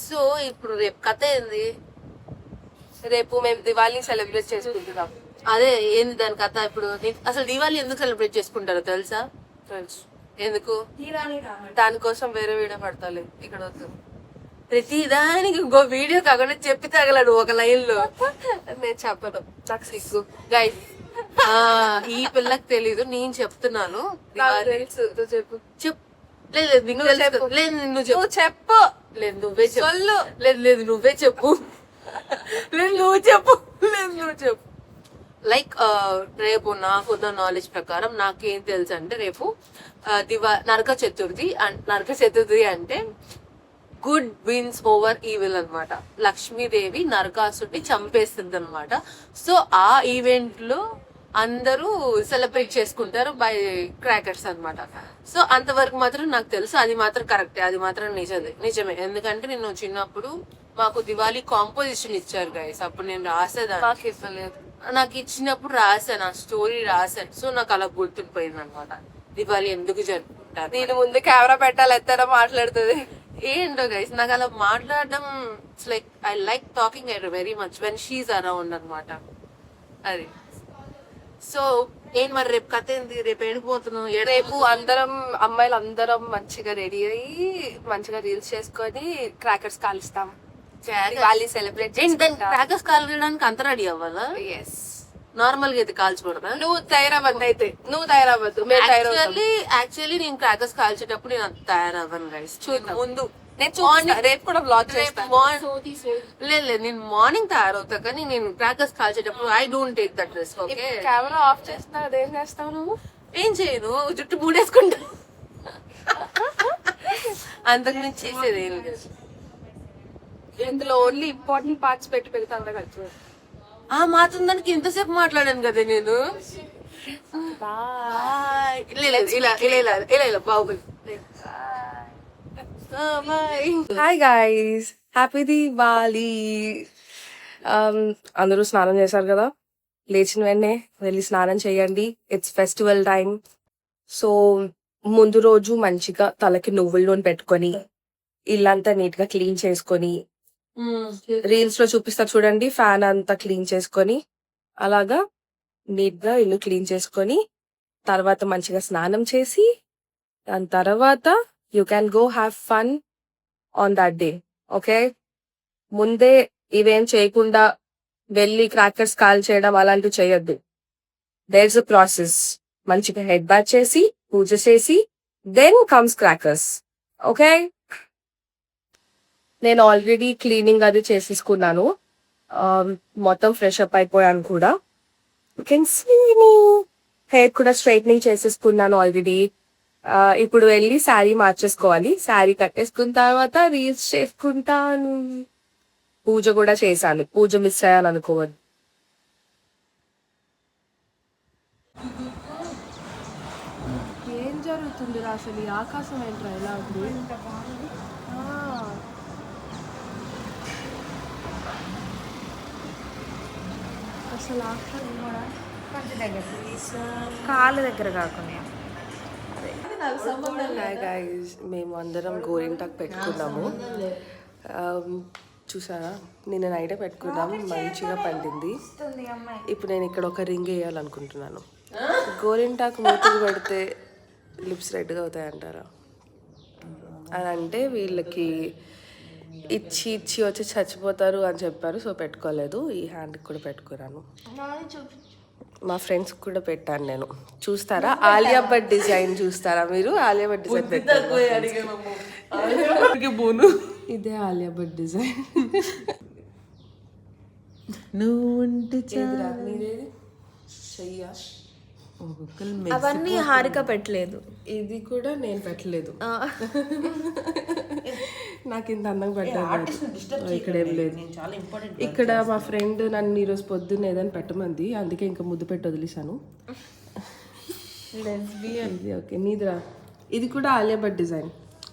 So ఇప్పుడు రేపు కథ ఏంది? రేపు మేము దివాళీ సెలబ్రేట్ చేసుకుంటున్నాం. అదే ఏంది దాని కథ? ఇప్పుడు అసలు దివాళీ ఎందుకు సెలబ్రేట్ చేసుకుంటారో తెలుసా? తెలుసు. ఎందుకు? దానికోసం వేరే వీడియో పడతాలి, ఇక్కడ వద్దు. ప్రతి దానికి ఇంకో వీడియో కాకుండా చెప్పి తగలడు ఒక లైన్ లో. నేను చెప్పను, నాకు సిగ్గు. గైస్ ఈ పిల్లకి తెలీదు, నేను చెప్తున్నాను. తెలుసు, నువ్వు చెప్పు. లేదు నువ్వే చెప్పు. లేదు నువ్వే చెప్పు. లేదు నువ్వే చెప్పు. లేదు నువ్వు చెప్పు. లైక్ రేపు నాకున్న నాలెడ్జ్ ప్రకారం నాకేం తెలుసు అంటే రేపు నరక చతుర్థి అంటే గుడ్ విన్స్ ఓవర్ ఈవిల్ అనమాట. లక్ష్మీదేవి నరకాసుడిని చంపేస్తుంది అనమాట. సో ఆ ఈవెంట్ లో అందరూ సెలబ్రేట్ చేసుకుంటారు బై క్రాకర్స్ అనమాట. సో అంతవరకు మాత్రం నాకు తెలుసు, అది మాత్రం కరెక్టే, అది మాత్రం నిజమే. ఎందుకంటే నేను చిన్నప్పుడు మాకు దివాళీ కాంపోజిషన్ ఇచ్చారు గైస్, అప్పుడు నేను రాసేదాన్ని. నాకు ఇచ్చినప్పుడు రాశాను, ఆ స్టోరీ రాశాను. సో నాకు అలా గుర్తుండిపోయింది అనమాట దివాళీ ఎందుకు జరుపుకుంటారు. నేను ముందు కెమెరా పెట్టాలి, ఎత్తారా మాట్లాడుతుంది. ఏంటో గైస్ నాకు అలా మాట్లాడడం like I like talking very much when she's around అనమాట. అది సో ఏం మరి రేపు కథ ఏంది? రేపు ఏడిపోతున్నాం. రేపు అందరం అమ్మాయిలు అందరం మంచిగా రెడీ అయ్యి మంచిగా రీల్స్ చేసుకొని క్రాకర్స్ కాలుస్తాం. దివాళీ సెలబ్రేట్ క్రాకర్స్ కాల్చడానికి అంత రెడీ అవ్వాలా? ఎస్. నార్మల్ గా అయితే కాల్చకూడదా? నువ్వు తయారవ్వద్దు, అయితే నువ్వు తయారవ్వద్దు. యాక్చువల్లీ నేను క్రాకర్స్ కాల్చేటప్పుడు నేను అంత తయారవ్వను గైస్. చూద్దాం ముందు నేను రేపు కూడా బ్లాగ్ చేస్తాను. లేదు నేను మార్నింగ్ తయారవుతా, కానీ నేను క్రాకర్స్ కాల్చేటప్పుడు I don't take that risk. Okay, camera off చేస్తున్నా, అదేం చేస్తావు నువ్వు? ఏం చేయను, జుట్టు మూడేసుకుంటా. అంతకు నుంచి చేసేది ఏం లేదు. ఇందులో ఓన్లీ ఇంపార్టెంట్ పార్ట్స్ పెట్టి పెడితే అంతా ఖర్చు. ఆ మాత్రం దానికి ఎంతసేపు మాట్లాడాను కదా నేను. ఇలా బాగుంది. Hi guys, happy Diwali. అందరూ స్నానం చేశారు కదా, లేచిన వెంటనే వెళ్ళి స్నానం చేయండి. It's festival time. సో ముందు రోజు మంచిగా తలకి నువ్వుల నూనె పెట్టుకొని ఇల్లంతా నీట్ గా క్లీన్ చేసుకొని, రీల్స్ లో చూపిస్తా చూడండి, ఫ్యాన్ అంతా క్లీన్ చేసుకొని అలాగా నీట్ గా ఇల్లు క్లీన్ చేసుకొని తర్వాత మంచిగా స్నానం చేసి దాని తర్వాత you can go have fun on that day. Okay, ముందే ఇవేం చేయకుండా వెళ్ళి క్రాకర్స్ కాల్ చేయడం అలాంటివి చేయొద్దు. There is a process. మంచిగా హెడ్ బాత్ చేసి పూజ చేసి దెన్ కమ్స్ క్రాకర్స్. ఓకే, నేను ఆల్రెడీ క్లీనింగ్ అది చేసేసుకున్నాను, మొత్తం ఫ్రెష్ అప్ అయిపోయాను కూడా. హెయిర్ కూడా స్ట్రైట్నింగ్ చేసేసుకున్నాను ఆల్రెడీ. ఇప్పుడు వెళ్ళి శారీ మార్చేసుకోవాలి. శారీ కట్టేసుకున్న తర్వాత రీల్స్ చేసుకుంటాను. పూజ కూడా చేశాను, పూజ మిస్ అయ్యాను అనుకోవద్దు. ఏం జరుగుతుంది అసలు? ఈ ఆకాశం ఏంట్రా ఎలా ఉంది? అసలు కాళ్ళ దగ్గర కాకుండా మేము అందరం గోరింటాకు పెట్టుకున్నాము. చూసారా, నిన్న నైటే పెట్టుకున్నాము, మంచిగా పండింది. ఇప్పుడు నేను ఇక్కడ ఒక రింగ్ వేయాలనుకుంటున్నాను. గోరింటాకు మూతలు పెడితే లిప్స్ రెడ్గా అవుతాయి అంటారా? అని అంటే వీళ్ళకి ఇచ్చి వచ్చి చచ్చిపోతారు అని చెప్పారు. సో పెట్టుకోలేదు. ఈ హ్యాండ్కి కూడా పెట్టుకున్నాను. మా ఫ్రెండ్స్ కూడా పెట్టాను నేను. చూస్తారా ఆలియా భట్ డిజైన్? చూస్తారా మీరు? ఆలియా భట్ డిజైన్ పెట్టాను. ఇదే ఆలియా భట్ డిజైన్. చెయ్యా అవన్నీ హారిక పెట్టలేదు. ఇది కూడా నేను పెట్టలేదు. నాకు ఇంత అందంగా పెట్టలేదు. ఇక్కడ ఏం లేదు. ఇక్కడ మా ఫ్రెండ్ నన్ను ఈరోజు పొద్దున్న ఏదైనా పెట్టమంది, అందుకే ఇంకా ముద్దు పెట్టి వదిలేసాను. ఓకే, నీదిరా. ఇది కూడా ఆలియా భట్ డిజైన్,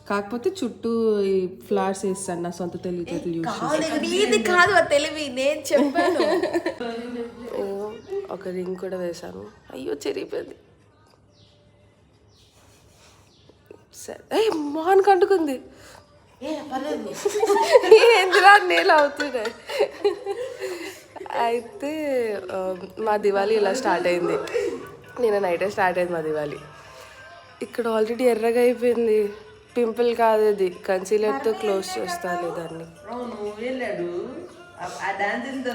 కాకపోతే చుట్టూ ఈ ఫ్లవర్స్ వేస్తాను నా సొంత తెలివితేటలు యూజ్ చేసి. కాదు తెలివి, నేను చెప్పాను. ఒక రింగ్ కూడా వేసాను. అయ్యో చెరిగిపోయింది. సరే, మోహన్ కంటుకుంది. నేలు అవుతున్నాయి. అయితే మా దివాళీ ఇలా స్టార్ట్ అయింది. నిన్న నైటే స్టార్ట్ అయింది మా దివాళీ. ఇక్కడ ఆల్రెడీ ఎర్రగా అయిపోయింది. పింపుల్ కాదు అది, కన్సీలర్తో క్లోజ్ చేస్తాను దాన్ని.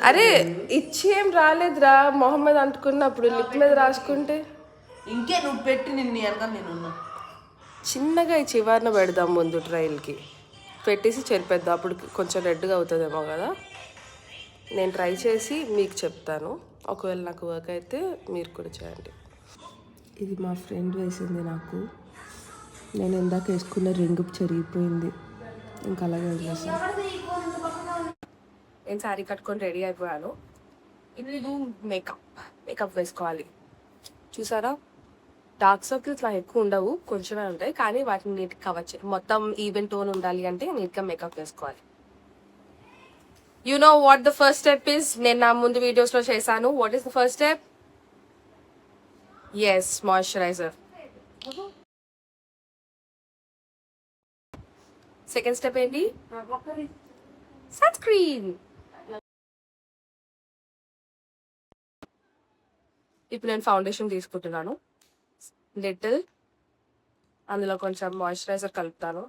అరే ఇచ్చి ఏం రాలేదురా, మొహమ్మద్ అంటుకున్నప్పుడు లిప్ మీద రాసుకుంటే. ఇంకే నువ్వు పెట్టి నిన్ను వెనక నేను చిన్నగా ఈ చివరన పెడదాం ముందు ట్రైల్కి పెట్టేసి చెరిపేద్దాం, అప్పుడు కొంచెం రెడ్గా అవుతుందేమో కదా. నేను ట్రై చేసి మీకు చెప్తాను, ఒకవేళ నాకు వర్క్ అయితే మీరు కూడా చేయండి. ఇది మా ఫ్రెండ్ వేసింది నాకు. నేను ఇందాక వేసుకున్న రింగ్ చెరిగిపోయింది, ఇంకా అలాగే వదిలేసాను. నేను శారీ కట్టుకొని రెడీ అయిపోయాను. ఇది మేకప్ వేసుకోవాలి. చూసారా, డార్క్ సర్కిల్స్ నాకు ఎక్కువ ఉండవు, కొంచెమే ఉంటాయి, కానీ వాటిని నీట్గా కవర్ చేయాలి. మొత్తం ఈవెన్ టోన్ ఉండాలి అంటే నీట్గా మేకప్ వేసుకోవాలి. You know what the first step is? నేను నా ముందు వీడియోస్లో చేశాను. What is the first step? Yes, moisturiser. Second step ఏంటి? Sunscreen. ఇప్పుడు నేను ఫౌండేషన్ తీసుకుంటున్నాను. లిటిల్ అందులో కొంచెం మాయిశ్చరైజర్ కలుపుతాను.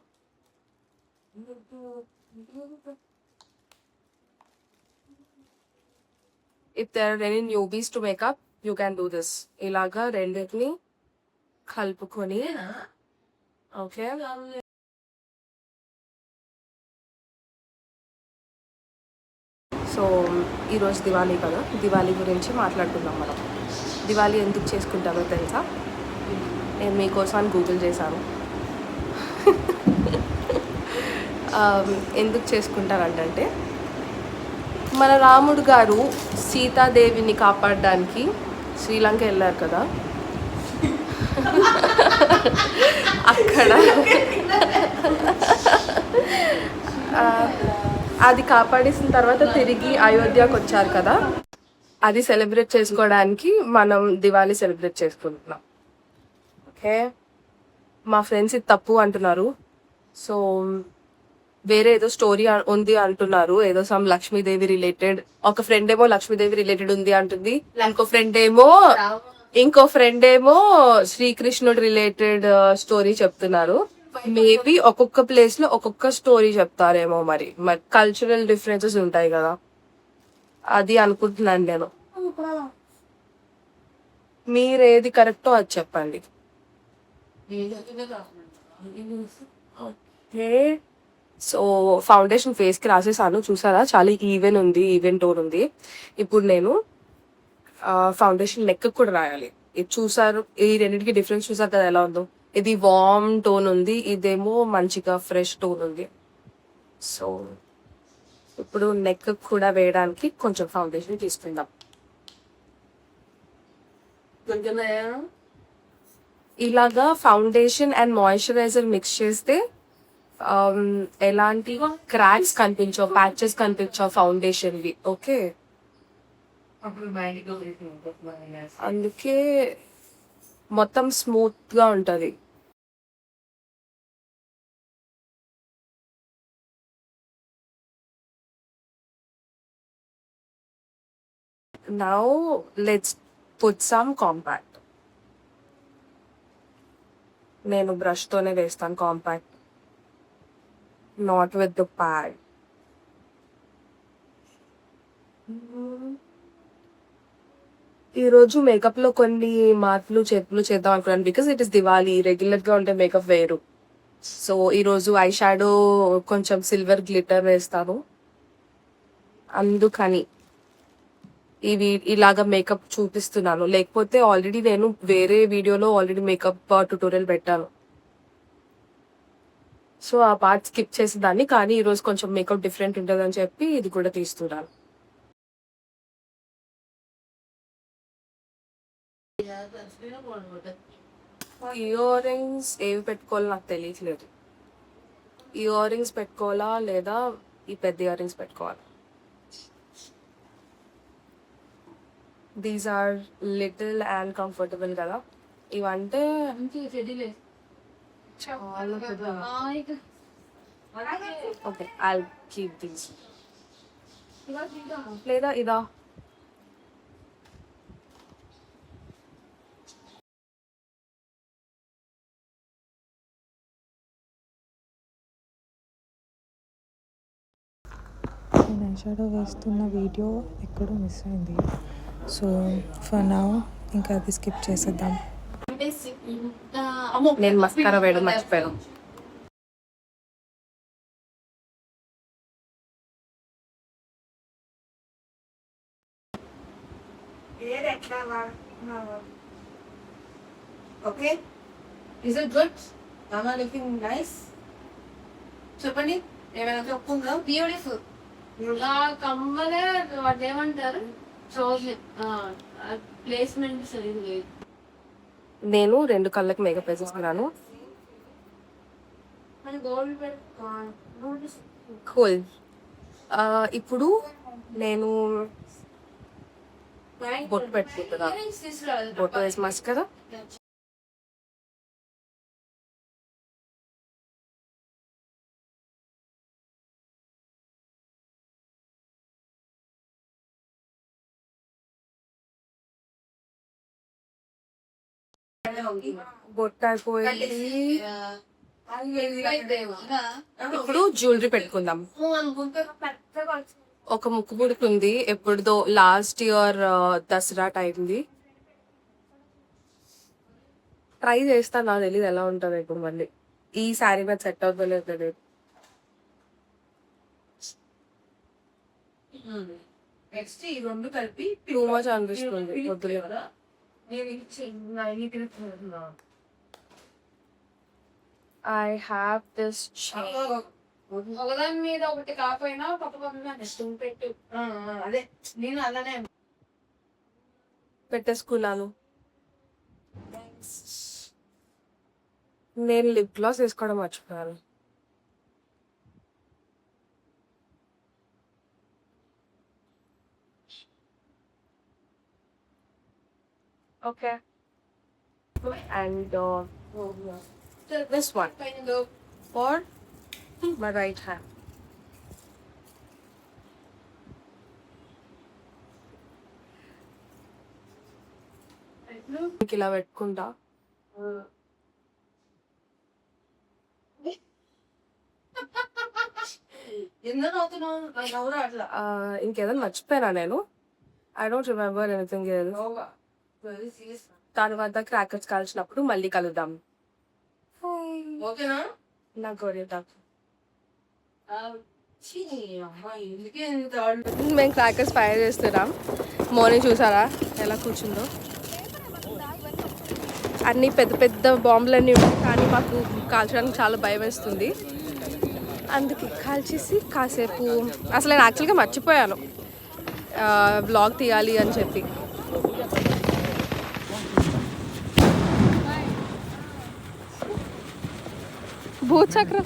If there are any newbies to makeup you can do this. ఇలాగా రెండింటిని కలుపుకొని, ఓకే, సో ఈరోజు దివాళీ కదా, దివాళీ గురించి మాట్లాడుకుందాం మనం. దివాళీ ఎందుకు చేసుకుంటారో తెలుసా? నేను మీకోసం గూగుల్ చేశాను. ఎందుకు చేసుకుంటారంటే, మన రాముడు గారు సీతాదేవిని కాపాడడానికి శ్రీలంక వెళ్ళారు కదా, అక్కడ అది కాపాడేసిన తర్వాత తిరిగి అయోధ్యకు వచ్చారు కదా, అది సెలబ్రేట్ చేసుకోవడానికి మనం దివాళీ సెలబ్రేట్ చేసుకుంటున్నాం. ఓకే, మా ఫ్రెండ్స్ ఇది తప్పు అంటున్నారు. సో వేరే ఏదో స్టోరీ ఉంది అంటున్నారు, ఏదో సమ్ లక్ష్మీదేవి రిలేటెడ్. ఒక ఫ్రెండ్ ఏమో లక్ష్మీదేవి రిలేటెడ్ ఉంది అంటుంది, ఇంకో ఫ్రెండ్ ఏమో శ్రీకృష్ణుడు రిలేటెడ్ స్టోరీ చెప్తున్నారు. మేబీ ఒక్కొక్క ప్లేస్ లో ఒక్కొక్క స్టోరీ చెప్తారేమో, మరి కల్చరల్ డిఫరెన్సెస్ ఉంటాయి కదా, అది అనుకుంటున్నాను నేను. మీరేది కరెక్టో అది చెప్పండి. ఓకే, సో ఫౌండేషన్ ఫేస్ కి రాసేసాను. చూసారా, చాలా ఈవెన్ ఉంది, ఈవెన్ టోన్ ఉంది. ఇప్పుడు నేను ఫౌండేషన్ నెక్ కూడా రాయాలి. ఇది చూసారు, ఈ రెండింటికి డిఫరెన్స్ చూసారు కదా ఎలా ఉందో. ఇది వార్మ్ టోన్ ఉంది, ఇదేమో మంచిగా ఫ్రెష్ టోన్ ఉంది. సో ఇప్పుడు నెక్ కూడా వేయడానికి కొంచెం ఫౌండేషన్ తీసుకుందాం. ఇలాగా ఫౌండేషన్ అండ్ మాయిశ్చరైజర్ మిక్స్ చేస్తే ఎలాంటి క్రాక్స్ కనిపించవు, ప్యాచెస్ కనిపించవు ఫౌండేషన్ వి. ఓకే, అందుకే మొత్తం స్మూత్ గా ఉంటది. Now let's put some compact. నేను బ్రష్ తోనే వేస్తాను compact, not with the pad. ఈరోజు మేకప్ లో కొన్ని మార్పులు చేతులు చేద్దాం అనుకున్నాను, because it is Diwali. Regular గా ఉంటే మేకప్ వేరు. సో ఈరోజు ఐ షాడో కొంచెం సిల్వర్ గ్లిటర్ వేస్తాను, అందుకని ఇవి ఇలాగా మేకప్ చూపిస్తున్నాను. లేకపోతే ఆల్రెడీ నేను వేరే వీడియోలో ఆల్రెడీ మేకప్ ట్యుటోరియల్ పెట్టాను, సో ఆ పార్ట్ స్కిప్ చేసేదాన్ని. కానీ ఈరోజు కొంచెం మేకప్ డిఫరెంట్ ఉంటుంది అని చెప్పి ఇది కూడా తీస్తున్నాను. ఇయర్ రింగ్స్ ఏవి పెట్టుకోవాలో నాకు తెలియట్లేదు. ఇయర్ రింగ్స్ పెట్టుకోవాలా లేదా ఈ పెద్ద ఇయర్ రింగ్స్ పెట్టుకోవాలా? These are little and comfortable కదా, ఇవంటే చాలా పెద్ద. Okay, I'll keep these. లేదా ఇదా? నేను ఐషాడో వేస్తున్న వీడియో ఎక్కడో మిస్ అయింది. సో ఫర్ నౌ ఇంకా అది స్కిప్ చేసేద్దాం. నేను మస్కారా వేయడం మర్చిపోయాను. Okay, is it good? నానా లుకింగ్ నైస్. చెప్పండి, ఏమైనా చెప్పుకుందాం. బ్యూటిఫుల్. కమ్మగా వాటి ఏమంటారు, ప్లేస్మెంట్ సరిగ్గా లేదు. నేను 2 కళ్ళకి మేకప్ వేసేసుకున్నాను. కూల్. ఇప్పుడు నేను బొట్టు పెట్టుకుంటున్నా. బొట్టు వేసి మస్తు కదా. బొట్టు అయిపోయింది. ఇప్పుడు జ్యువెలరీ పెట్టుకుందాం. ఒక ముక్కు పుడక ఉంది, ఎప్పుడుదో లాస్ట్ ఇయర్ దసరా టైంది. ట్రై చేస్తా, నాకు తెలియదు ఎలా ఉంటుంది ఇప్పుడు. మళ్ళీ ఈ శారీ మీద సెట్ అవుతుందో తెలియదు. నెక్స్ట్ ఈ రెండు కలిపి టూ మచ్ అనిపిస్తుంది. వద్దులే. I have this chain. ఒకదాని మీద ఒకటి కాకపోయినా పక్క పెట్టు. అదే నేను అలానే పెట్టేసుకున్నాను. నేను లిప్ గ్లాస్ వేసుకోవడం మర్చిపోయాను. Okay, and this one for my right hand. ఇలా పెట్టుకుంటా. ఎందుకు అవుతున్నావు? నవ్వురా అట్లా. ఇంకేదైనా మర్చిపోయినా నేను. I don't remember anything else. తర్వాత క్రాకర్స్ కాల్చినప్పుడు మళ్ళీ కలుద్దాం. ఓకేనా? నాకు కొరియోగ్రాఫ్. ఎందుకే ఇంత మేము క్రాకర్స్ ఫైర్ చేస్తున్నాం. మార్నింగ్ చూసారా ఎలా కూర్చుందో. అన్ని పెద్ద పెద్ద బాంబులన్నీ ఉన్నాయి, కానీ మాకు కాల్చడానికి చాలా భయం వేస్తుంది. అందుకే కాల్చేసి కాసేపు అసలు నేను యాక్చువల్గా మర్చిపోయాను వ్లాగ్ తీయాలి అని చెప్పి. భూచక్రం